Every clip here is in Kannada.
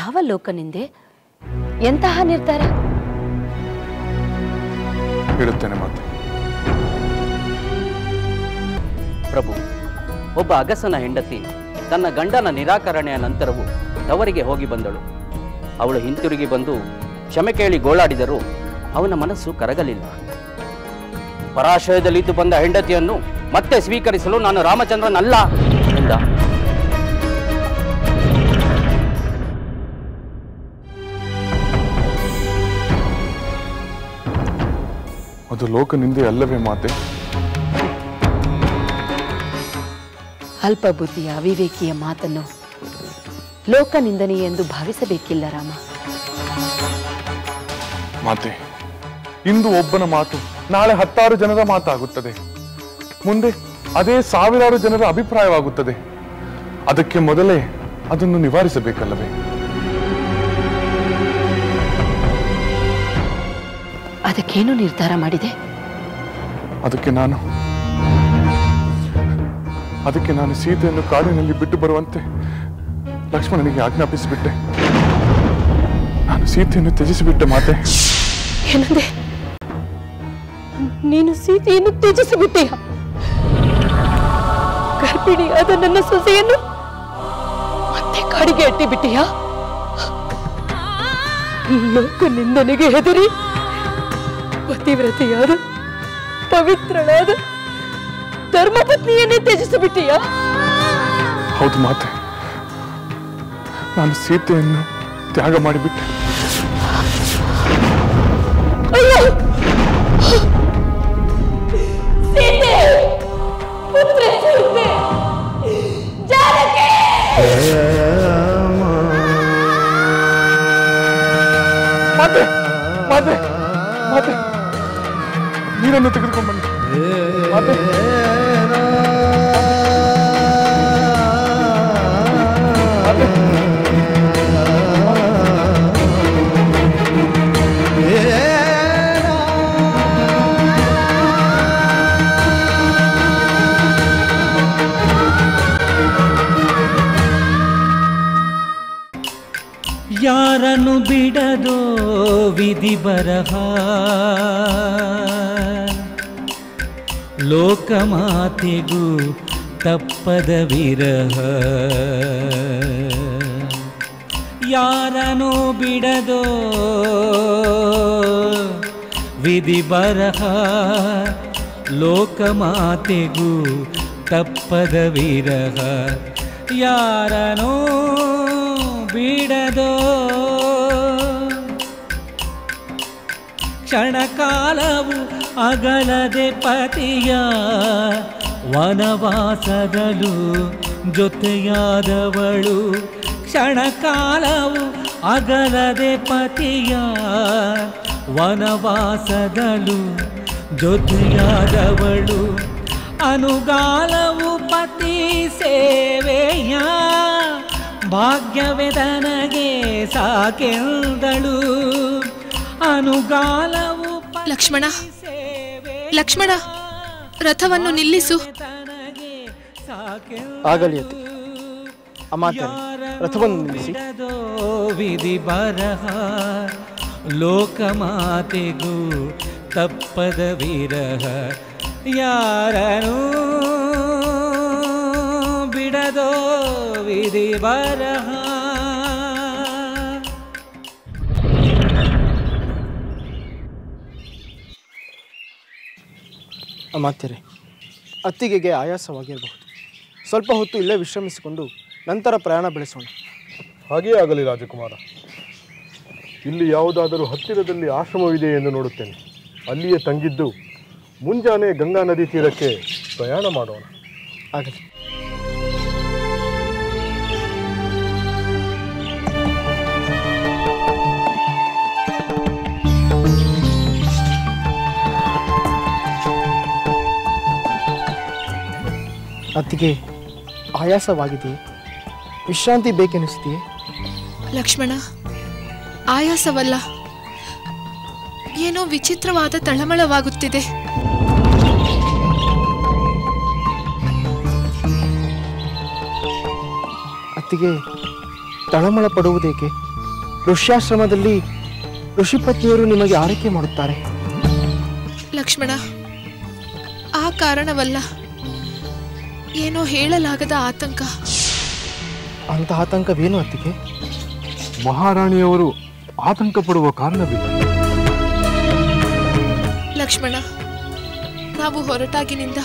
ಯಾವ ಲೋಕನಿಂದೆ ಎಂತಹ ನಿರ್ಧಾರ? ಹೇಳುತ್ತೇನೆ ಮಾತೆ. ಪ್ರಭು, ಒಬ್ಬ ಅಗಸನ ಹೆಂಡತಿ ತನ್ನ ಗಂಡನ ನಿರಾಕರಣೆಯ ನಂತರವೂ ತವರಿಗೆ ಹೋಗಿ ಬಂದಳು. ಅವಳು ಹಿಂತಿರುಗಿ ಬಂದು ಕ್ಷಮೆ ಕೇಳಿ ಗೋಳಾಡಿದರೂ ಅವನ ಮನಸ್ಸು ಕರಗಲಿಲ್ಲ. ಪರಾಶಯದಲ್ಲಿದ್ದು ಬಂದ ಹೆಂಡತಿಯನ್ನು ಮತ್ತೆ ಸ್ವೀಕರಿಸಲು ನಾನು ರಾಮಚಂದ್ರನಲ್ಲ ಎಂದ. ಅದು ಲೋಕನಿಂದೆ ಅಲ್ಲವೇ ಮಾತೆ? ಅಲ್ಪ ಬುದ್ಧಿಯ ಅವಿವೇಕಿಯ ಮಾತನ್ನು ಲೋಕನಿಂದನೆ ಎಂದು ಭಾವಿಸಬೇಕಿಲ್ಲ ರಾಮ. ಮಾತೆ, ಇಂದು ಒಬ್ಬನ ಮಾತು ನಾಳೆ 10 ಜನರ ಮಾತಾಗುತ್ತದೆ. ಮುಂದೆ ಅದೇ ಸಾವಿರಾರು ಜನರ ಅಭಿಪ್ರಾಯವಾಗುತ್ತದೆ. ಅದಕ್ಕೆ ಮೊದಲೇ ಅದನ್ನು ನಿವಾರಿಸಬೇಕಲ್ಲವೇ? ಅದಕ್ಕೇನು ನಿರ್ಧಾರ ಮಾಡಿದೆ? ಅದಕ್ಕೆ ನಾನು ಸೀತೆಯನ್ನು ಕಾಡಿನಲ್ಲಿ ಬಿಟ್ಟು ಬರುವಂತೆ ಲಕ್ಷ್ಮಣನಿಗೆ ಆಜ್ಞಾಪಿಸಿಬಿಟ್ಟೆ. ನಾನು ಸೀತೆಯನ್ನು ತ್ಯಜಿಸಿಬಿಟ್ಟೆ ಮಾತೆ. ಏನಂದೆ? ನೀನು ಸೀತೆಯನ್ನು ತ್ಯಜಿಸಿಬಿಟ್ಟೆಯ? ಗರ್ಭಿಣಿಯಾದ ನನ್ನ ಸೊಸೆಯನ್ನು ಮತ್ತೆ ಕಾಡಿಗೆ ಅಟ್ಟಿಬಿಟ್ಟೆಯ? ಲೋಕನಿಂದನಿಗೆ ಹೆದರಿ ಪತಿವ್ರತೆಯಾದ ಪವಿತ್ರಳಾದ ಧರ್ಮಪತ್ನಿಯನ್ನೇ ತ್ಯಜಿಸಿಬಿಟ್ಟೆಯ? ಹೌದು ಮಾತೆ, ನಾನು ಸೀತೆಯನ್ನು ತ್ಯಾಗ ಮಾಡಿಬಿಟ್ಟೆ. ಅಯ್ಯೋ, ಸೀತೆ, ಪುತ್ರಿ ಸೀತೆ, ಜಾನಕಿ! ಮಾತೆ, ಮಾತೆ, ಮಾತೆ, ನೀರನ್ನು ತೆಗೆದುಕೊಂಡು ಬನ್ನಿ. ಮಾತೆ, ಯಾರನ್ನು ಬಿಡದೋ ವಿಧಿ ಬರಹ, ಲೋಕಮಾತೆಗೂ ತಪ್ಪದ ವಿರಹ. ಯಾರನ್ನು ಬಿಡದೋ ವಿಧಿ ಬರಹ, ಲೋಕಮಾತೆಗೂ ತಪ್ಪದ ವಿರಹ. ಯಾರನೋ ಬಿಡದೋ ಕ್ಷಣಕಾಲವು ಅಗಲದೆ ಪತಿಯ, ವನವಾಸದಲು ಜೊತೆಯಾದವಳು. ಕ್ಷಣಕಾಲವು ಅಗಲದೆ ಪತಿಯ, ವನವಾಸದಲು ಜೊತೆಯಾದವಳು. ಅನುಗಾಲವು ಪತಿ ಸೇವೆಯ, ಭಾಗ್ಯವೆದನಗೆ ಸಾಕೆಂದಳು. ಅನುಗಾಲವು ಲಕ್ಷ್ಮಣ, ಲಕ್ಷ್ಮಣ, ರಥವನ್ನು ನಿಲ್ಲಿಸು. ಆಗಲಿ ಅತಿ. ರಥವನ್ನು ನಿಲ್ಲಿಸಿ. ವಿಧಿ ಬರಹ, ಲೋಕಮಾತೆಗೂ ತಪ್ಪದ ವಿರಹ. ಯಾರನೂ ಬಿಡದೋ ವಿಧಿ ಬರಹ. ಅಮಾತ್ಯರೇ, ಅತ್ತಿಗೆಗೆ ಆಯಾಸವಾಗಿರಬಹುದು. ಸ್ವಲ್ಪ ಹೊತ್ತು ಇಲ್ಲೇ ವಿಶ್ರಮಿಸಿಕೊಂಡು ನಂತರ ಪ್ರಯಾಣ ಬೆಳೆಸೋಣ. ಹಾಗೇ ಆಗಲಿ ರಾಜಕುಮಾರ. ಇಲ್ಲಿ ಯಾವುದಾದರೂ ಹತ್ತಿರದಲ್ಲಿ ಆಶ್ರಮವಿದೆ ಎಂದು ನೋಡುತ್ತೇನೆ. ಅಲ್ಲಿಯೇ ತಂಗಿದ್ದು ಮುಂಜಾನೆ ಗಂಗಾ ನದಿ ತೀರಕ್ಕೆ ಪ್ರಯಾಣ ಮಾಡೋಣ. ಆಗಲಿ. ಅತ್ತಿಗೆ ಆಯಾಸವಾಗಿದೆಯೇ? ವಿಶ್ರಾಂತಿ ಬೇಕೆನಿಸುತ್ತೆಯೇ? ಲಕ್ಷ್ಮಣ, ಆಯಾಸವಲ್ಲ, ಏನೋ ವಿಚಿತ್ರವಾದ ತಳಮಳವಾಗುತ್ತಿದೆ. ಅತ್ತಿಗೆ ತಳಮಳ ಪಡುವುದೇಕೆ? ಋಷ್ಯಾಶ್ರಮದಲ್ಲಿ ಋಷಿಪತ್ನಿಯರು ನಿಮಗೆ ಆರೈಕೆ ಮಾಡುತ್ತಾರೆ. ಲಕ್ಷ್ಮಣ, ಆ ಕಾರಣವಲ್ಲ, ಏನೋ ಹೇಳಲಾಗದ ಆತಂಕ. ಅಂತ ಆತಂಕವೇನು ಅತ್ತಿಗೆ? ಮಹಾರಾಣಿಯವರು ಆತಂಕ ಪಡುವ ಕಾರಣವಿಲ್ಲ. ಲಕ್ಷ್ಮಣ, ನಾವು ಹೊರಟಾಗಿನಿಂದ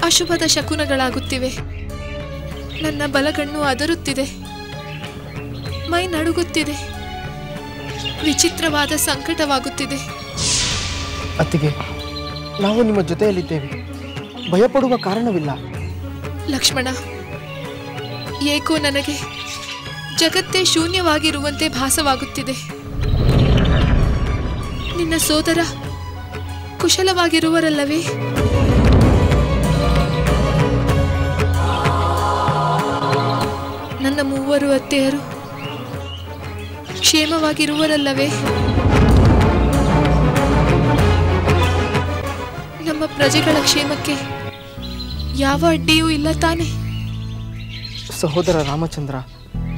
ಅಶುಭದ ಶಕುನಗಳಾಗುತ್ತಿವೆ. ನನ್ನ ಬಲಗಣ್ಣು ಅದರುತ್ತಿದೆ, ಮೈ ನಡುಗುತ್ತಿದೆ, ವಿಚಿತ್ರವಾದ ಸಂಕಟವಾಗುತ್ತಿದೆ. ಅತ್ತಿಗೆ, ನಾವು ನಿಮ್ಮ ಜೊತೆಯಲ್ಲಿದ್ದೇವೆ, ಭಯಪಡುವ ಕಾರಣವಿಲ್ಲ. ಲಕ್ಷ್ಮಣ, ಏಕೋ ನನಗೆ ಜಗತ್ತೇ ಶೂನ್ಯವಾಗಿರುವಂತೆ ಭಾಸವಾಗುತ್ತಿದೆ. ನಿನ್ನ ಸೋದರ ಕುಶಲವಾಗಿರುವರಲ್ಲವೇ? ನನ್ನ ಮೂವರು ಅತ್ತೆಯರು ಕ್ಷೇಮವಾಗಿರುವರಲ್ಲವೇ? ನಮ್ಮ ಪ್ರಜೆಗಳ ಕ್ಷೇಮಕ್ಕೆ ಯಾವ ಅಡ್ಡಿಯೂ ಇಲ್ಲ ತಾನೆ? ಸಹೋದರ ರಾಮಚಂದ್ರ,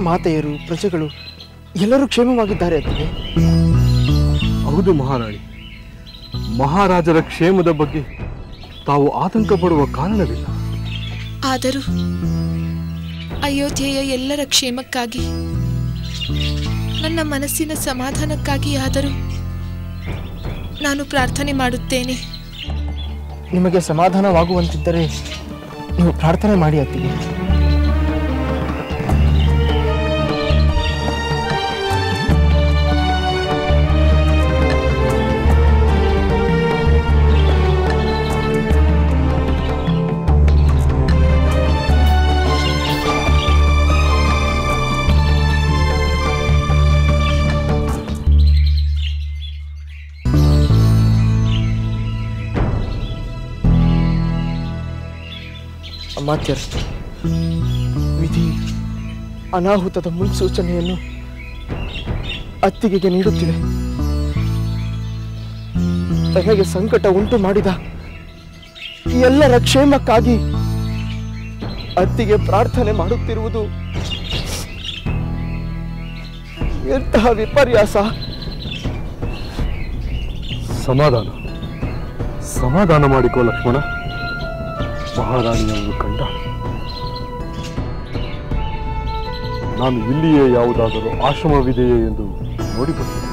ಮಾತೆಯರು, ಪ್ರಜೆಗಳು ಎಲ್ಲರೂ ಕ್ಷೇಮವಾಗಿದ್ದಾರೆ ಅತ್ತಿಗೆ. ಹೌದು ಮಹಾರಾಣಿ, ಮಹಾರಾಜರ ಕ್ಷೇಮದ ಬಗ್ಗೆ ತಾವು ಆತಂಕ ಪಡುವ ಕಾರಣವಿಲ್ಲ. ಆದರೂ ಅಯೋಧ್ಯೆಯ ಎಲ್ಲರ ಕ್ಷೇಮಕ್ಕಾಗಿ, ನನ್ನ ಮನಸ್ಸಿನ ಸಮಾಧಾನಕ್ಕಾಗಿ ಆದರೂ ನಾನು ಪ್ರಾರ್ಥನೆ ಮಾಡುತ್ತೇನೆ. ನಿಮಗೆ ಸಮಾಧಾನವಾಗುವಂತಿದ್ದರೆ ನೀವು ಪ್ರಾರ್ಥನೆ ಮಾಡಿ ಅತ್ತಿಗೆ. ಅಮಾತ್ಯರ ವಿಧಿ ಅನಾಹುತದ ಮುನ್ಸೂಚನೆಯನ್ನು ಅತ್ತಿಗೆಗೆ ನೀಡುತ್ತಿದೆ. ತನಗೆ ಸಂಕಟ ಉಂಟು ಮಾಡಿದ ಎಲ್ಲರ ಕ್ಷೇಮಕ್ಕಾಗಿ ಅತ್ತಿಗೆ ಪ್ರಾರ್ಥನೆ ಮಾಡುತ್ತಿರುವುದು ಎಂತಹ ವಿಪರ್ಯಾಸ! ಸಮಾಧಾನ ಮಾಡಿಕೋ ಲಕ್ಷ್ಮಣ. ಮಹಾರಾಣಿಯನ್ನು ಕಂಡ ನಾನು ಇಲ್ಲಿಯೇ ಯಾವುದಾದರೂ ಆಶ್ರಮವಿದೆಯೇ ಎಂದು ನೋಡಿ ಬರ್ತೇನೆ.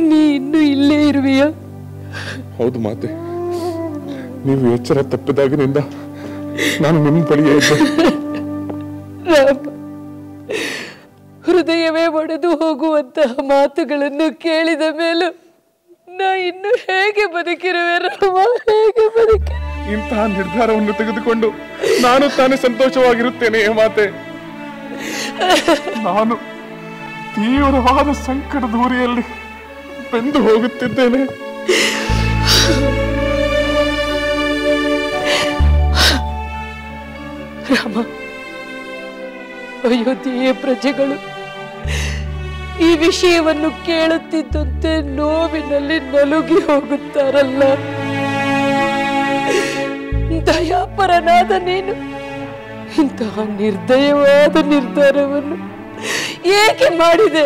ನೀ ಇನ್ನು ಇಲ್ಲೇ ಇರುವೆಯಾ? ಹೌದು ಮಾತೆ, ನೀವು ಎಚ್ಚರ ತಪ್ಪಿದಾಗಿನಿಂದ ನಾನು ನಿಮ್ಮ ಬಳಿಯೇ ಇದ್ದೆ. ರಾಮ, ಹೃದಯವೇ ಒಡೆದು ಹೋಗುವಂತಹ ಮಾತುಗಳನ್ನು ಕೇಳಿದ ಮೇಲೂ ನಾ ಇನ್ನು ಹೇಗೆ ಬದುಕಿರುವೆ ರಾಮ, ಹೇಗೆ ಬದುಕಿ? ಇಂತಹ ನಿರ್ಧಾರವನ್ನು ತೆಗೆದುಕೊಂಡು ನಾನು ತಾನೇ ಸಂತೋಷವಾಗಿರುತ್ತೇನೆ ಮಾತೆ. ನಾನು ತೀವ್ರವಾದ ಸಂಕಟದ ಊರಿಯಲ್ಲಿ ಬೆಂದು ಹೋಗುತ್ತಿದ್ದೇನೆ. ರಾಮ, ಅಯೋಧ್ಯೆಯ ಪ್ರಜೆಗಳು ಈ ವಿಷಯವನ್ನು ಕೇಳುತ್ತಿದ್ದಂತೆ ನೋವಿನಲ್ಲಿ ನಲುಗಿ ಹೋಗುತ್ತಾರಲ್ಲ. ದಯಾಪರನಾದ ನೀನು ಇಂತಹ ನಿರ್ದಯವಾದ ನಿರ್ಧಾರವನ್ನು ಏಕೆ ಮಾಡಿದೆ?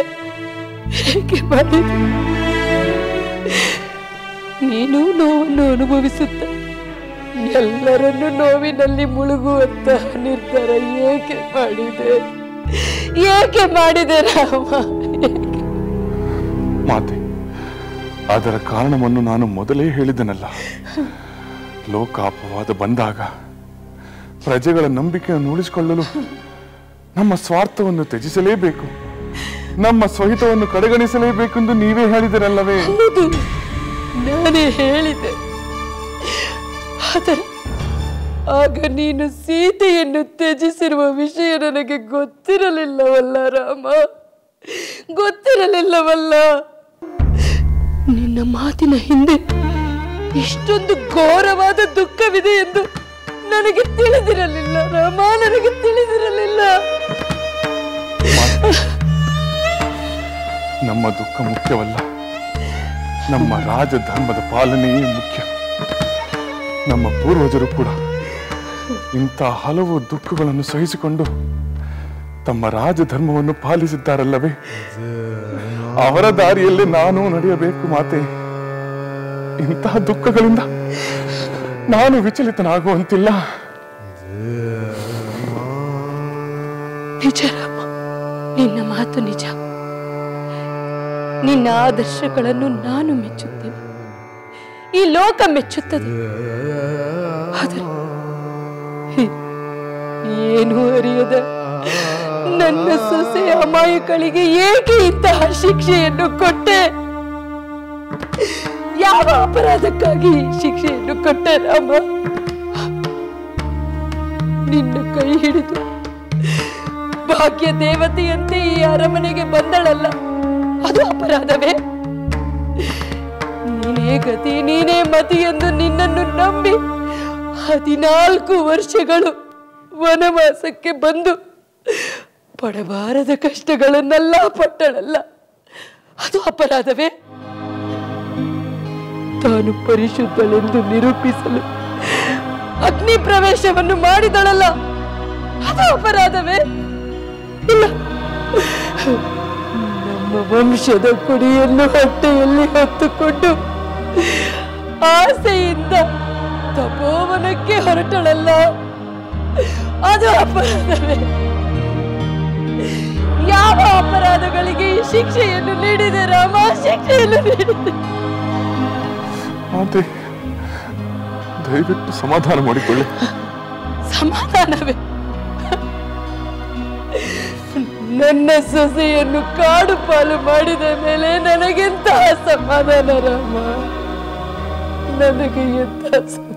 ನೀನು ನೋವನ್ನು ಅನುಭವಿಸುತ್ತ ಎಲ್ಲರನ್ನು ನೋವಿನಲ್ಲಿ ಮುಳುಗುವಂತಹ ನಿರ್ಧಾರ ಏಕೆ ಮಾಡಿದೆ ರಾಮ? ಮಾತೆ, ಅದರ ಕಾರಣವನ್ನು ನಾನು ಮೊದಲೇ ಹೇಳಿದನಲ್ಲ. ಲೋಕಾಪವಾದ ಬಂದಾಗ ಪ್ರಜೆಗಳ ನಂಬಿಕೆಯನ್ನು ಉಳಿಸಿಕೊಳ್ಳಲು ನಮ್ಮ ಸ್ವಾರ್ಥವನ್ನು ತ್ಯಜಿಸಲೇಬೇಕು. ನಮ್ಮ ಸ್ವಹಿತವನ್ನು ಕಡೆಗಣಿಸಲೇಬೇಕೆಂದು ನೀವೇ ಹೇಳಿದಿರಲ್ಲವೇ? ಹೌದು, ನಾನೇ ಹೇಳಿದೆ. ಆದರೆ ಆಗ ನೀನು ಸೀತೆಯನ್ನು ತ್ಯಜಿಸಿರುವ ವಿಷಯ ನನಗೆ ಗೊತ್ತಿರಲಿಲ್ಲವಲ್ಲ ರಾಮ, ಗೊತ್ತಿರಲಿಲ್ಲವಲ್ಲ. ನಿನ್ನ ಮಾತಿನ ಹಿಂದೆ ಇಷ್ಟೊಂದು ಘೋರವಾದ ದುಃಖವಿದೆ ಎಂದು ನನಗೆ ತಿಳಿದಿರಲಿಲ್ಲ ರಾಮ, ನನಗೆ ತಿಳಿದಿರಲಿಲ್ಲ. ನಮ್ಮ ದುಃಖ ಮುಖ್ಯವಲ್ಲ, ನಮ್ಮ ರಾಜಧರ್ಮದ ಪಾಲನೆಯೇ ಮುಖ್ಯ. ನಮ್ಮ ಪೂರ್ವಜರು ಕೂಡ ಇಂಥ ಹಲವು ದುಃಖಗಳನ್ನು ಸಹಿಸಿಕೊಂಡು ತಮ್ಮ ರಾಜಧರ್ಮವನ್ನು ಪಾಲಿಸಿದ್ದಾರಲ್ಲವೇ? ಅವರ ದಾರಿಯಲ್ಲಿ ನಾನು ನಡೆಯಬೇಕು ಮಾತೆ. ಇಂತಹ ದುಃಖಗಳಿಂದ ನಾನು ವಿಚಲಿತನಾಗುವಂತಿಲ್ಲ. ನಿಜ ರಾಮ, ನಿನ್ನ ಮಾತು ನಿಜ. ನಿನ್ನ ಆದರ್ಶಗಳನ್ನು ನಾನು ಮೆಚ್ಚುತ್ತೇನೆ, ಈ ಲೋಕ ಮೆಚ್ಚುತ್ತದೆ. ಆದರೆ ಏನು ಅರಿಯದ ನನ್ನ ಸೊಸೆ ಅಮಾಯಕಳಿಗೆ ಏಕೆ ಇಂತಹ ಶಿಕ್ಷೆಯನ್ನು ಕೊಟ್ಟೆ? ಯಾವ ಅಪರಾಧಕ್ಕಾಗಿ ಈ ಶಿಕ್ಷೆಯನ್ನು ಕೊಟ್ಟೆ ರಾಮ? ನಿನ್ನ ಕೈ ಹಿಡಿದು ಭಾಗ್ಯ ದೇವತೆಯಂತೆ ಈ ಅರಮನೆಗೆ ಬಂದಳಲ್ಲ, ಅದು ಅಪರಾಧವೇ? ನೀನೇ ಗತಿ, ನೀನೇ ಮತಿ ಎಂದು ನಿನ್ನನ್ನು ನಂಬಿ 14 ವರ್ಷಗಳು ವನವಾಸಕ್ಕೆ ಬಂದು ಪಡಬಾರದ ಕಷ್ಟಗಳನ್ನೆಲ್ಲ ಪಟ್ಟಳಲ್ಲ, ಅದು ಅಪರಾಧವೇ? ತಾನು ಪರಿಶುದ್ಧಳೆಂದು ನಿರೂಪಿಸಲು ಅಗ್ನಿ ಪ್ರವೇಶವನ್ನು ಮಾಡಿದಳಲ್ಲ, ಅದು ಅಪರಾಧವೇ? ಇಲ್ಲ, ನಮ್ಮ ವಂಶದ ಕುಡಿಯನ್ನು ಹೊಟ್ಟೆಯಲ್ಲಿ ಹೊತ್ತುಕೊಂಡು ಆಸೆಯಿಂದ ತಪೋವನಕ್ಕೆ ಹೊರಟಳಲ್ಲ, ಅದು ಅಪರಾಧವೇ? ಯಾವ ಅಪರಾಧಗಳಿಗೆ ಈ ಶಿಕ್ಷೆಯನ್ನು ನೀಡಿದೆ ರಾಮ, ಶಿಕ್ಷೆಯನ್ನು ನೀಡಿದೆ? ಮಾತೆ, ದಯವಿಟ್ಟು ಸಮಾಧಾನ ಮಾಡಿಕೊಳ್ಳಿ. ಸಮಾಧಾನವೇ? ನನ್ನ ಸೊಸೆಯನ್ನು ಕಾಡು ಪಾಲು ಮಾಡಿದ ಮೇಲೆ ನನಗೆಂತಹ ಸಮಾಧಾನ ರಾಮ, ನನಗೆ ಎಂತ ಸಮಾಧಾನ?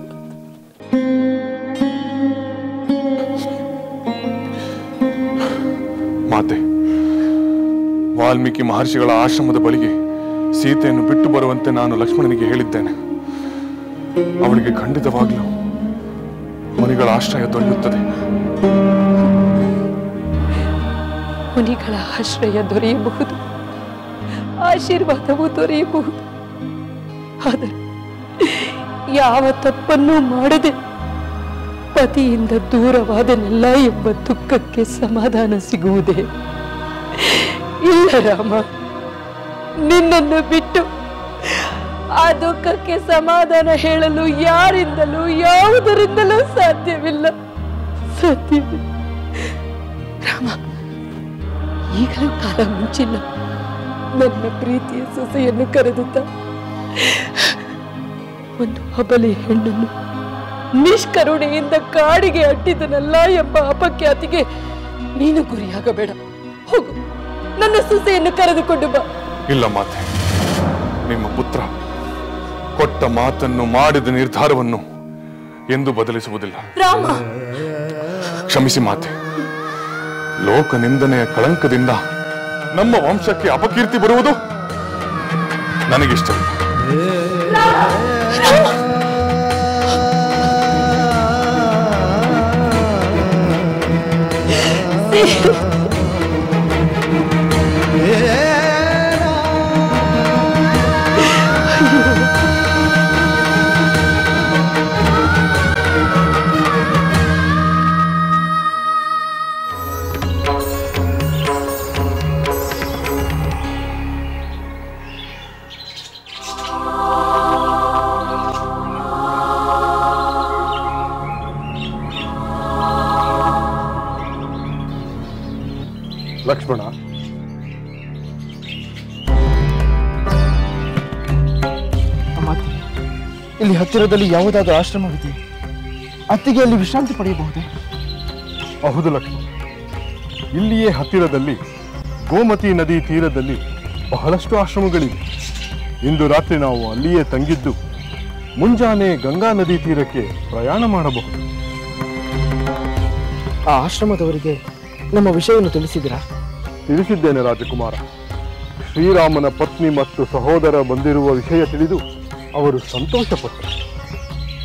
ಮಾತೆ, ವಾಲ್ಮೀಕಿ ಮಹರ್ಷಿಗಳ ಆಶ್ರಮದ ಬಳಿಗೆ ಸೀತೆಯನ್ನು ಬಿಟ್ಟು ಬರುವಂತೆ ನಾನು ಲಕ್ಷ್ಮಣನಿಗೆ ಹೇಳಿದ್ದೇನೆ. ಅವಳಿಗೆ ಖಂಡಿತವಾಗ್ಲೂ ಮುನಿಗಳ ಆಶ್ರಯ ದೊರೆಯುತ್ತದೆ. ಮುನಿಗಳ ಆಶ್ರಯ ದೊರೆಯಬಹುದು, ಆಶೀರ್ವಾದವೂ ದೊರೆಯಬಹುದು. ಆದರೆ ಯಾವ ತಪ್ಪನ್ನೂ ಮಾಡದೆ ಪತಿಯಿಂದ ದೂರವಾದನೆಲ್ಲ ಎಂಬ ದುಃಖಕ್ಕೆ ಸಮಾಧಾನ ಸಿಗುವುದೇ? ಇಲ್ಲ ರಾಮ, ನಿನ್ನನ್ನು ಬಿಟ್ಟು ಆ ದುಃಖಕ್ಕೆ ಸಮಾಧಾನ ಹೇಳಲು ಯಾರಿಂದಲೂ ಯಾವುದರಿಂದಲೂ ಸಾಧ್ಯವಿಲ್ಲ, ಸಾಧ್ಯವಿಲ್ಲ ರಾಮ. ಈಗಲೂ ಕಾಲ ಮುಂಚಿಲ್ಲ. ನನ್ನ ಪ್ರೀತಿಯ ಸೊಸೆಯನ್ನು ಕರೆದುತ್ತ ಒಂದು ಅಬಲೆ ಹೆಣ್ಣನ್ನು ನಿಷ್ಕರುಣೆಯಿಂದ ಕಾಡಿಗೆ ಅಟ್ಟಿದನಲ್ಲ ಎಂಬ ಅಪಖ್ಯಾತಿಗೆ ನೀನು ಗುರಿಯಾಗಬೇಡ. ಹೋಗು, ನನ್ನ ಸೊಸೆಯನ್ನು ಕರೆದುಕೊಂಡು ಬಾ. ಇಲ್ಲ ಮಾತೆ, ನಿಮ್ಮ ಪುತ್ರ ಕೊಟ್ಟ ಮಾತನ್ನು, ಮಾಡಿದ ನಿರ್ಧಾರವನ್ನು ಎಂದು ಬದಲಿಸುವುದಿಲ್ಲ. ರಾಮ, ಕ್ಷಮಿಸಿ ಮಾತೆ. ಲೋಕ ನಿಂದನೆಯ ಕಳಂಕದಿಂದ ನಮ್ಮ ವಂಶಕ್ಕೆ ಅಪಕೀರ್ತಿ ಬರುವುದು ನನಗಿಷ್ಟವಿಲ್ಲ. ಲಕ್ಷ್ಮಣ, ಇಲ್ಲಿ ಹತ್ತಿರದಲ್ಲಿ ಯಾವುದಾದ್ರೂ ಆಶ್ರಮವಿದೆ? ಅತ್ತಿಗೆ ಅಲ್ಲಿ ವಿಶ್ರಾಂತಿ ಪಡೆಯಬಹುದೇ? ಹೌದು ಲಕ್ಷ್ಮಣ, ಇಲ್ಲಿಯೇ ಹತ್ತಿರದಲ್ಲಿ ಗೋಮತಿ ನದಿ ತೀರದಲ್ಲಿ ಬಹಳಷ್ಟು ಆಶ್ರಮಗಳಿವೆ. ಇಂದು ರಾತ್ರಿ ನಾವು ಅಲ್ಲಿಯೇ ತಂಗಿದ್ದು ಮುಂಜಾನೆ ಗಂಗಾ ನದಿ ತೀರಕ್ಕೆ ಪ್ರಯಾಣ ಮಾಡಬಹುದು. ಆ ಆಶ್ರಮದವರಿಗೆ ನಮ್ಮ ವಿಷಯವನ್ನು ತಿಳಿಸಿದಿರಾ? ತಿಳಿಸಿದ್ದೇನೆ ರಾಜಕುಮಾರ. ಶ್ರೀರಾಮನ ಪತ್ನಿ ಮತ್ತು ಸಹೋದರ ಬಂದಿರುವ ವಿಷಯ ತಿಳಿದು ಅವರು ಸಂತೋಷಪಟ್ಟರು.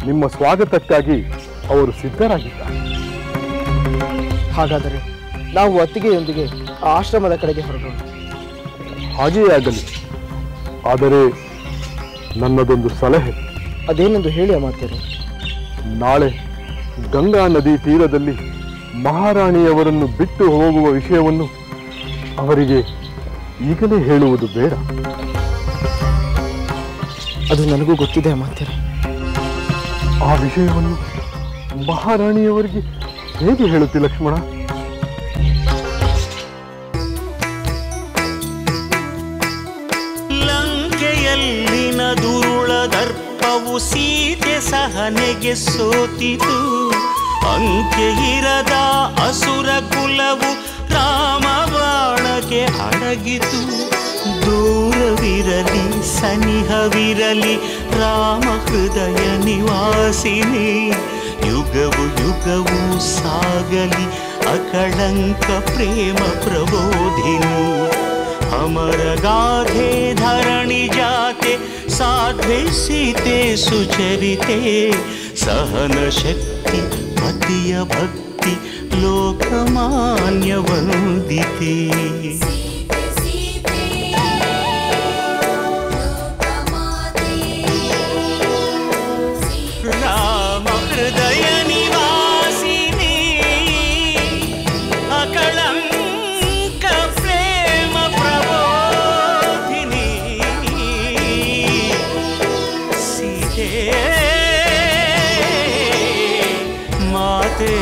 ನಿಮ್ಮ ಸ್ವಾಗತಕ್ಕಾಗಿ ಅವರು ಸಿದ್ಧರಾಗಿದ್ದಾರೆ. ಹಾಗಾದರೆ ನಾವು ಅತ್ತಿಗೆಯೊಂದಿಗೆ ಆ ಆಶ್ರಮದ ಕಡೆಗೆ ಹೊರಡೋಣ. ಹಾಗೆಯೇ ಆಗಲಿ. ಆದರೆ ನನ್ನದೊಂದು ಸಲಹೆ. ಅದೇನೆಂದು ಹೇಳಿ ಅಮಾತ್ಯರೇ. ನಾಳೆ ಗಂಗಾ ನದಿ ತೀರದಲ್ಲಿ ಮಹಾರಾಣಿಯವರನ್ನು ಬಿಟ್ಟು ಹೋಗುವ ವಿಷಯವನ್ನು ಅವರಿಗೆ ಈಗಲೇ ಹೇಳುವುದು ಬೇಡ. ಅದು ನನಗೂ ಗೊತ್ತಿದೆ ಅಮಾತ್ಯರೇ. ಆ ವಿಷಯವನ್ನು ಮಹಾರಾಣಿಯವರಿಗೆ ಹೇಗೆ ಹೇಳುತ್ತಿ ಲಕ್ಷ್ಮಣ? ಲಂಕೆಯಲ್ಲಿನ ದುರುಳ ದರ್ಪವು ಸೀತೆ ಸಹನೆಗೆ ಸೋತಿತು. ಅಂಕೆ ಇರದ ಅಸುರ ಕುಲವು ರಾಮ ಬಾಣಕ್ಕೆ ಅಡಗಿತು. ದೂರವಿರಲಿ ಸನಿಹವಿರಲಿ ರಾಮ ಹೃದಯ ನಿವಾಸಿನಿ. ಯುಗವು ಯುಗವು ಸಾಗಲಿ ಅಕಳಂಕ ಪ್ರೇಮ ಪ್ರಬೋಧಿನಿ. ಅಮರ ಗಾಧೆ ಧರಣಿ ಜಾತೆ ಸಾಧ್ವೆ ಸೀತೆ ಸುಚರಿತೆ. ಸಹನ ಶಕ್ತಿ ಪತಿಯ ಭಕ್ತಿ ಲೋಕಮಾನ್ಯ ವಂದಿತೆ. ರಾಮ ಹೃದಯ ನಿವಾಸಿನಿ ಅಕಳಂಕ ಪ್ರೇಮ ಪ್ರಬೋಧಿನಿ. ಸೀತೆ ಮಾತೆ